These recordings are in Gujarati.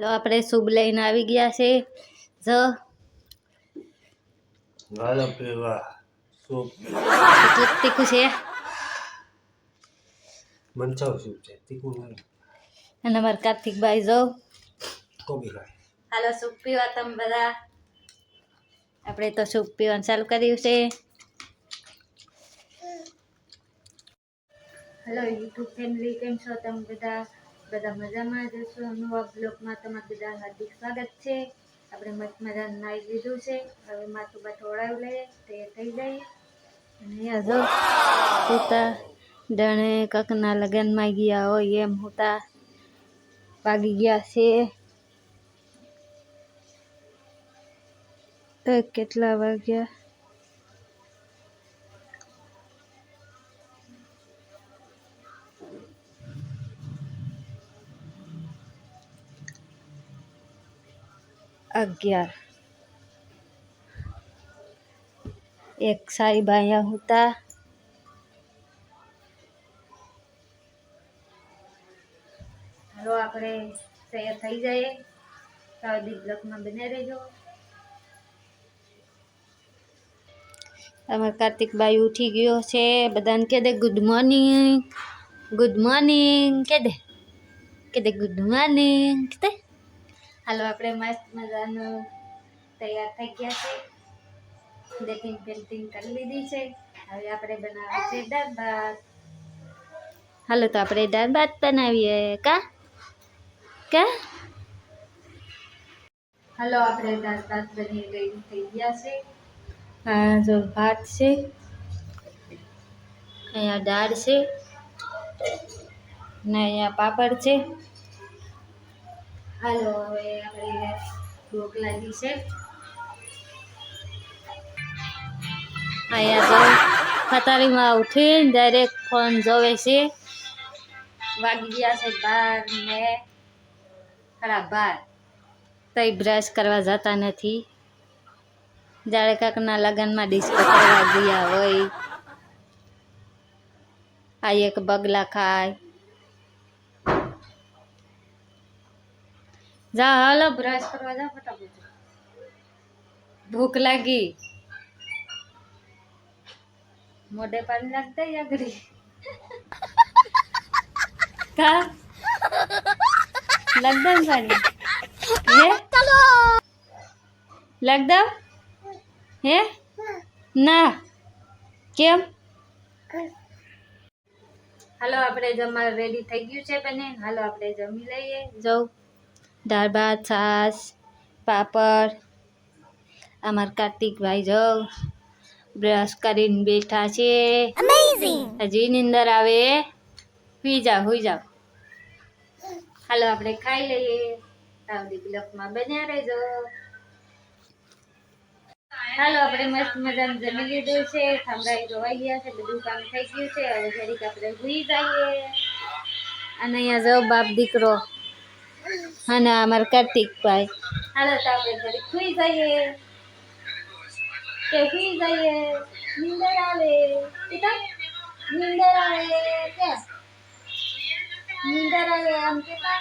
તો આપણે શુભ લઈને આવી ગયા છે જો ગાલો પીવા સૂપ કેટલું તીખું છે મંચાવ સૂપ છે તીખું નહીં અને અમારા કાર્તિકભાઈ જો કોબી ખાય હાલો સૂપ પીવા તમે બધા આપણે તો સૂપ પીવાનું ચાલુ કર્યું છે હેલો યુટ્યુબ ફેમિલી કેમ છો તમે બધા બધા મજામાં જ છો નવા બ્લોગમાં તમારું બધા હાર્દિક સ્વાગત છે આપણે મસ્ત મજાનું નાઈ લીધું છે હવે માથું બાથું ઓળાવી લઈએ તે થઈ જાય અને અહીંયા જો હોતા જાણે કાકના લગ્નમાં ગયા હોય એમ હોતા વાગી ગયા છે કેટલા વાગ્યા अग्यार एक साहिब आया होता हेलो આપણે તૈયાર થઈ જઈએ સાઉદી બ્લોકમાં બને રહેજો અમાર કાર્તિકભાઈ ઉઠી ગયો છે બધાને કહે દે ગુડ મોર્નિંગ કહે દે ગુડ મોર્નિંગ કે હાલો આપણે મસ્ત મજાનું તૈયાર થઈ ગયા છે ડેટિંગ પેન્ટિંગ કરી લીધી છે હવે આપણે બનાવવા છે દાળ ભાત હાલો તો આપણે દાળ ભાત બનાવીએ કા હાલો આપણે દાળ ભાત બની રેડી થઈ ગયા છે આ જો ભાત છે અહીંયા દાળ છે ને અહીંયા પાપડ છે હાલો હવે આપણે ભૂખ લાગી છે અહીંયા તો ખતારીમાં ઉઠીને ડાયરેક્ટ ફોન જોવે છે વાગી ગયા છે 12 ને 12:30 તઈ બ્રશ કરવા જતા નથી જાણે કાકના લગ્નમાં ડિસ્કો કરવા ગયા હોય આ એક બગલા ખાય જા હાલો બ્રશ કરવા જા ફટાફટ ભૂખ લાગી મોઢે પાણી લાગતા આગળી કા લગદમ પાણી હે લગદમ હે ના કેમ હાલો આપણે જમવા રેડી થઈ ગયું છે બને હાલો આપણે જમી લઈએ જાઉં દાળ ભાત છાશ પાપડ અમાર કાર્તિકભાઈ જો બ્રશ કરીને બેઠા છે હજી નીંદર આવે હુઈ જાઓ હાલો આપણે ખાઈ લઈએ સાઉદી બ્લોકમાં બન્યા રહેજો હાલો આપણે મસ્ત મજાનું જમી લીધું છે ઠામડાઈ ધોવાઈ ગયા છે બધું કામ થઈ ગયું છે હવે ઘડીક આપણે હુઈ જઈએ અને અહીંયા જો બાપ દીકરો અને અમારા કાર્તિકભાઈ હાલો તો આપણે ઘડીક હુઈ જઈએ કે હુઈ જઈએ નીંદર આવે પિતા નીંદર આવે કે નીંદર આવે આમ કેતા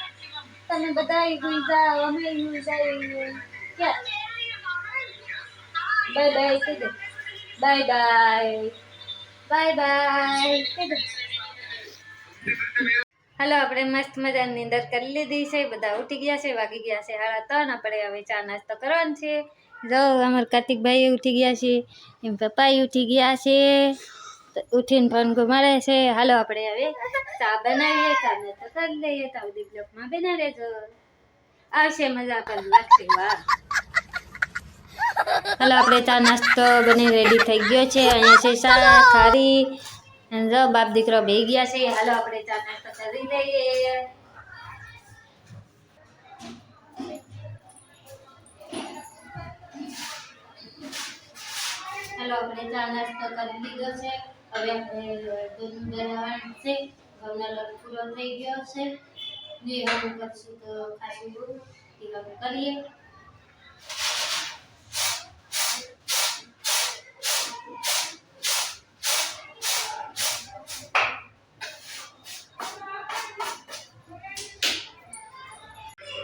તમે બધા હુઈ જાઓ અમે હુઈ જઈએ કે બાય બાય કહી દે બાય કહી દે હાલો આપણે મસ્ત મજાની નીંદર કરી લીધી છે બધા ઉઠી ગયા છે વાગી ગયા છે 3:30 આપણે હવે ચા નાસ્તો કરવાનો છે જો અમારા કાર્તિકભાઈ ઉઠી ગયા છે એમ પપ્પાએ ઉઠી ગયા છે ઉઠીને ફોન ઘુમાડે છે હાલો આપણે હવે ચા બનાવીએ ચા નાસ્તો કરી લઈએ સાઉદી બ્લોકમાં બના રહેજો આવશે મજા પર લાગશે વાહ હાલો આપણે ચા નાસ્તો બની રેડી થઈ ગયો છે અહીંયા છે શાક ખારી અને જો બાપ દીકરો બેહી ગયા છે હાલો આપણે ચા નાસ્તો કરી લઈએ હાલો આપણે ચા નાસ્તો કરી લીધો છે હવે આપણે દૂધ બનાવવાનું છે ઘઉંનો લોટ પૂરો થઈ ગયો છે ને હવે કરશું તો ખાસું કરીએ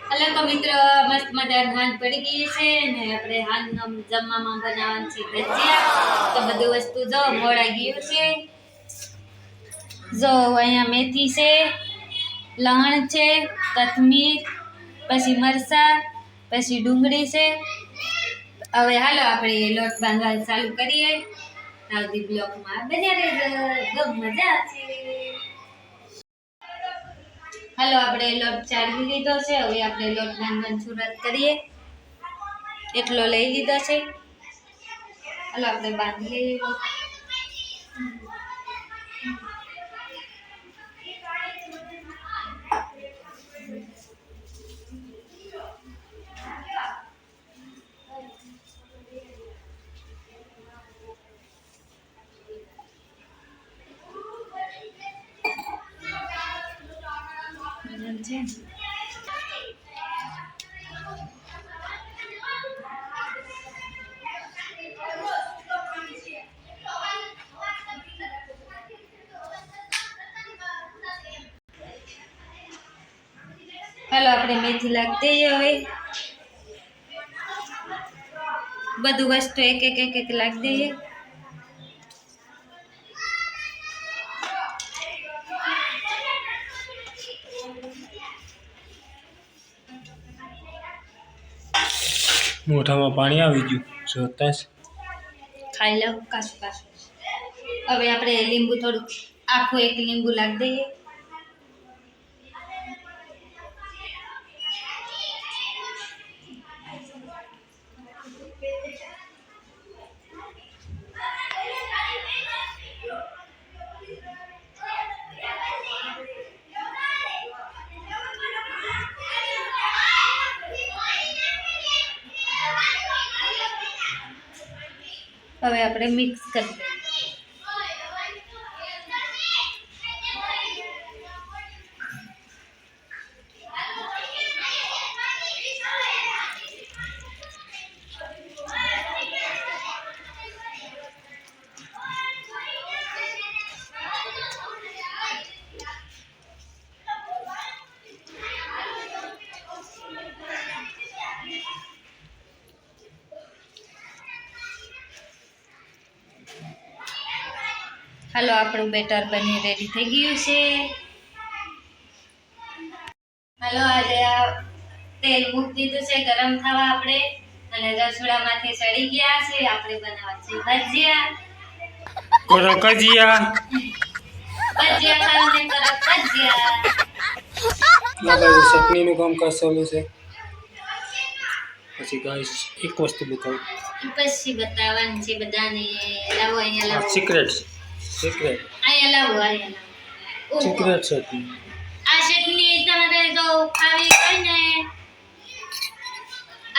હાલો તો મિત્રો મિત્રો મસ્ત મજાની હાંજ પડી ગઈ છે ને આપણે હાંજનો જમવામાં બનાવવાનું છે ભજીયા. તો બધું વસ્તુ જો મોડા ગયું છે. જો અહીંયા મેથી છે, લહણ છે, કોથમીર, પછી મરચાં, પછી ડુંગળી છે. હવે હાલો આપણે લોટ બાંધવાનું ચાલુ કરીએ. આવતી બ્લોકમાં બન્યા રહેજો, બહુ મજા આવશે. હાલો આપણે લોટ ચાળી લીધો છે. હવે આપણે લોટ બાંધવાની શરૂઆત કરીએ. એટલો લઈ લીધો છે. હાલો આપણે બાંધી લઈએ લોટ. છે હાલો આપણે મેથી લાગી દઈએ. હવે બધું વસ્તુ એક એક એક એક લાગી દઈએ. મોઢામાં પાણી આવી ગયું જોતા જ. ખાઈ લઉં કાસું કાસું. હવે આપણે લીંબુ થોડુંક આખું એક લીંબુ લાગી દઈએ. હવે આપણે મિક્સ કરી દઈએ. હાલો આપણું બેટર બની રેડી થઈ ગયું છે. હાલો આજે આ તેલ મૂકી દીધું છે ગરમ થવા આપણે, અને રસોડામાંથી સડી ગયા છે. આપણે બનાવવા છે ભજીયા. કરો કજિયા. ભજીયા ખાવાને કરો ભજીયા. બાબા ચટણીનું કામકાજ ચાલુ છે. પછી ગાઈસ એક વસ્તુ બતાવું. પછી બતાવવાનું છે બધાને. લાવો અહીંયા લાવો. સિક્રેટ સિક્રેટ અહીંયા લાવો અહીંયા લાવો. સિક્રેટ ચટણી. આ ચટણી તમારે જો ખાવી હોય ને,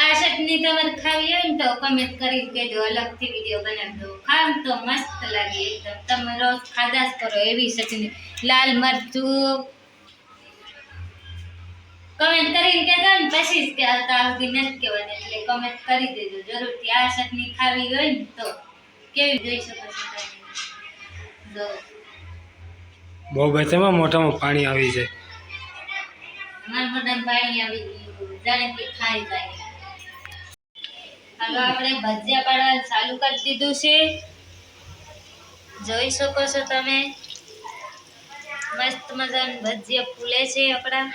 આ ચટણી તમારે ખાવી હોય ને તો કમેન્ટ કરી કેજો, અલગથી વિડીયો બનાવી દો. ખાવ તો મસ્ત લાગે એકદમ. તમે રોજ ખાધા જ કરો એવી ચટણી. લાલ મરચું કમેન્ટ કરીને કહેજો ને, પછી જ કે આવતા સુધી નથી કહેવાની, એટલે કમેન્ટ કરી દેજો જરૂરથી. આ ચટણી ખાવી હોય ને તો કેવી જોઈ શકો છો તમે. જો બહુ બેઠેમાં મોઢામાં પાણી આવી જાય. મારા મોઢામાં પાણી આવી ગયું, જાણે કે ખાઈ જાય. હાલો આપણે ભજીયા પાડવાનું ચાલુ કરી દીધું છે. જોઈ શકો છો તમે, મસ્ત મજાના ભજીયા ફૂલે છે આપણા.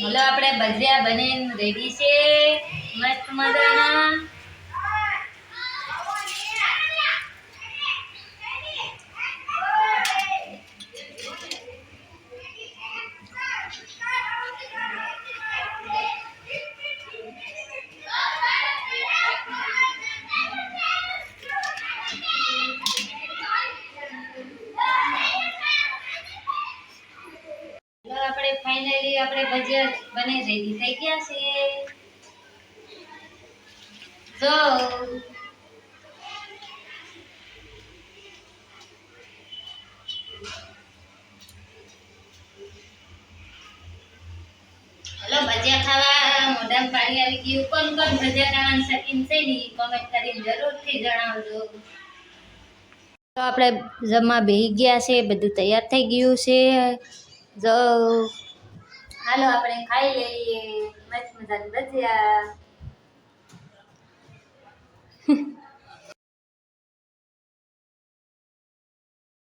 હાલો આપણે ભજીયા બનીને રેડી છે મસ્ત મજાના. આપણે ફાઇનલી આપણે ભજીયા બને રેડી થઈ ગયા છે. જો ભજીયા ખાવા મોઢામાં પાણી આવી ગયું. કોણ કોણ ભજીયા ખાવાનું શકીન છે ને કોમેન્ટ કરીને જરૂરથી જણાવજો. તો આપણે જમવા બેસી ગયા છે, બધું તૈયાર થઈ ગયું છે. જો હાલો આપણે ખાઈ લઈએ મસ્ત મજાના ભજીયા.